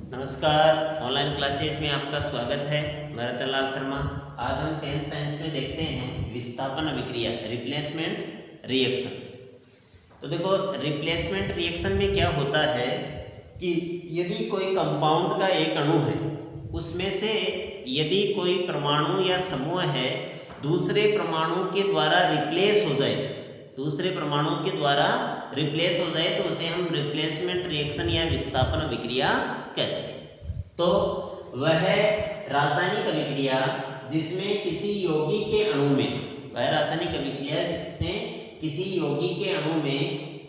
नमस्कार, online classes में आपका स्वागत है। भरतलाल शर्मा। आज हम 10th साइंस में देखते हैं विस्थापन अभिक्रिया, रिप्लेसमेंट रिएक्शन। तो देखो, रिप्लेसमेंट रिएक्शन में क्या होता है कि यदि कोई कंपाउंड का एक अणु है, उसमें से यदि कोई परमाणु या समूह है दूसरे परमाणु के द्वारा रिप्लेस हो जाए, दूसरे परमाणु के द्वारा रिप्लेस हो जाए तो उसे हम रिप्लेसमेंट रिएक्शन या विस्थापन अभिक्रिया कहते हैं। तो वह रासायनिक अभिक्रिया जिसमें किसी यौगिक के अणु में, वह रासायनिक अभिक्रिया जिसमें किसी यौगिक के अणु में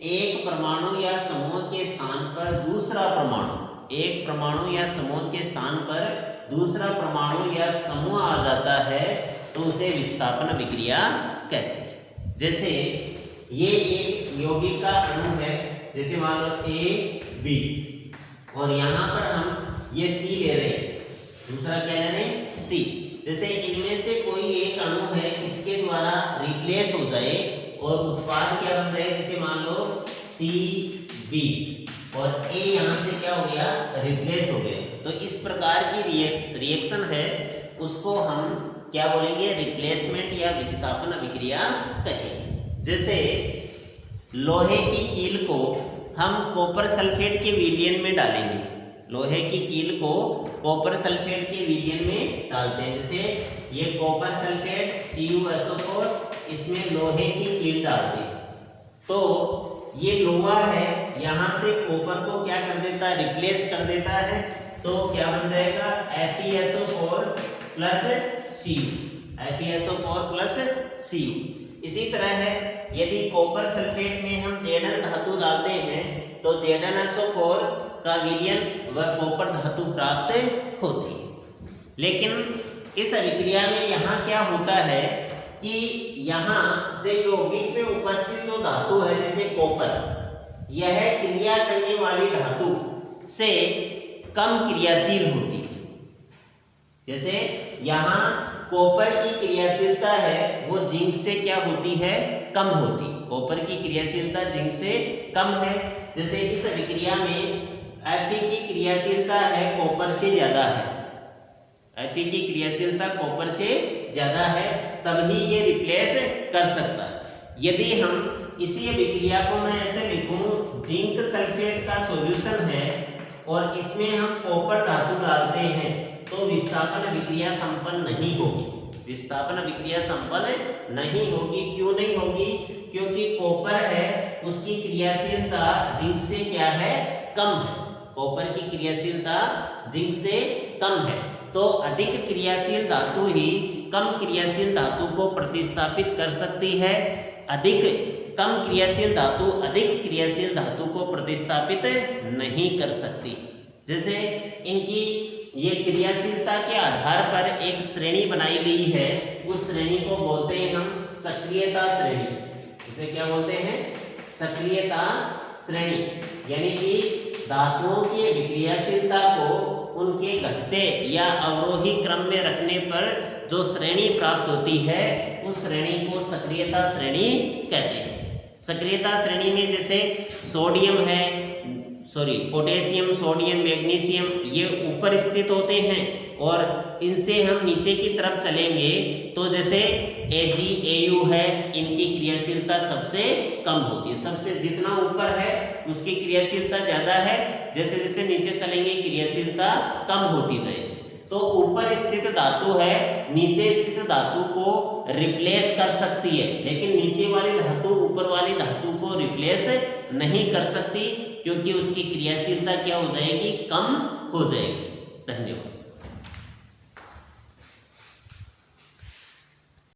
एक परमाणु या समूह के स्थान पर दूसरा परमाणु, एक परमाणु या समूह के स्थान पर दूसरा परमाणु या समूह आ जाता है तो उसे विस्थापन अभिक्रिया कहते हैं। जैसे ये एक यौगिक का अणु है, जैसे मान लो AB, और यहाँ पर हम ये C ले रहे हैं, दूसरा क्या ले रहे हैं C। जैसे इनमें से कोई एक अणु है, इसके द्वारा रिप्लेस हो जाए और उत्पाद क्या बन जाए, जैसे मान लो CB और A यहाँ से क्या हो गया, रिप्लेस हो गया। तो इस प्रकार की रिएक्शन है, उसको हम क्या बोलेंगे, रिप्लेसमेंट या विस्थापन अभिक्रिया कहेंगे। जैसे लोहे की कील को हम कॉपर सल्फेट के विलयन में डालेंगे, लोहे की कील को कॉपर सल्फेट के विलयन में डालते हैं। जैसे ये कॉपर सल्फेट CuSO4, इसमें लोहे की कील डालते हैं तो ये लोहा है, यहाँ से कॉपर को क्या कर देता है, रिप्लेस कर देता है। तो क्या बन जाएगा, FeSO4 plus Cu, FeSO4 plus Cu। इसी तरह है, यदि कॉपर सल्फेट में हम Zn धातु डालते हैं तो ZnSO4 का विलयन व कॉपर धातु प्राप्त होती है। लेकिन इस अभिक्रिया में यहाँ क्या होता है कि यहाँ जो यौगिक में उपस्थित जो धातु है, जैसे कॉपर, यह क्रिया करने वाली धातु से कम क्रियाशील होती है। जैसे यहाँ कॉपर की क्रियाशीलता है वो जिंक से क्या होती है, कम होती। कॉपर की क्रियाशीलता जिंक से कम है। जैसे इस अभिक्रिया में Fe की क्रियाशीलता है कॉपर से ज्यादा है, Fe की क्रियाशीलता कॉपर से ज्यादा है, तभी ये रिप्लेस कर सकता है। यदि हम इसी अभिक्रिया को मैं ऐसे लिखूं, जिंक सल्फेट का सॉल्यूशन है और इसमें हम कॉपर धातु डालते हैं तो विस्थापन अभिक्रिया संपन्न नहीं होगी, विस्थापन अभिक्रिया संपन्न नहीं होगी। क्यों नहीं होगी, क्योंकि कॉपर है उसकी क्रियाशीलता जिंक से क्या है, कम है। कॉपर की क्रियाशीलता जिंक से कम है, तो अधिक क्रियाशील धातु ही कम क्रियाशील धातु को प्रतिस्थापित कर सकती है। अधिक कम क्रियाशील धातु अधिक क्रियाशील धातु को प्रतिस्थापित नहीं कर सकती। जैसे इनकी ये क्रियाशीलता के आधार पर एक श्रेणी बनाई गई है, उस श्रेणी को बोलते हैं हम सक्रियता श्रेणी। इसे क्या बोलते हैं, सक्रियता श्रेणी। यानी कि धातुओं की अभिक्रियाशीलता को उनके घटते या अवरोही क्रम में रखने पर जो श्रेणी प्राप्त होती है, उस श्रेणी को सक्रियता श्रेणी कहते हैं। सक्रियता श्रेणी में जैसे पोटेशियम, सोडियम, मैग्नीशियम, ये ऊपर स्थित होते हैं और इनसे हम नीचे की तरफ चलेंगे तो जैसे Ag, Au है, इनकी क्रियाशीलता सबसे कम होती है। सबसे जितना ऊपर है उसकी क्रियाशीलता ज़्यादा है, जैसे जैसे नीचे चलेंगे क्रियाशीलता कम होती जाएगी। तो ऊपर स्थित धातु है नीचे स्थित धातु को रिप्लेस कर सकती है, लेकिन नीचे वाली धातु ऊपर वाली धातु को रिप्लेस नहीं कर सकती, क्योंकि उसकी क्रियाशीलता क्या हो जाएगी, कम हो जाएगी। धन्यवाद।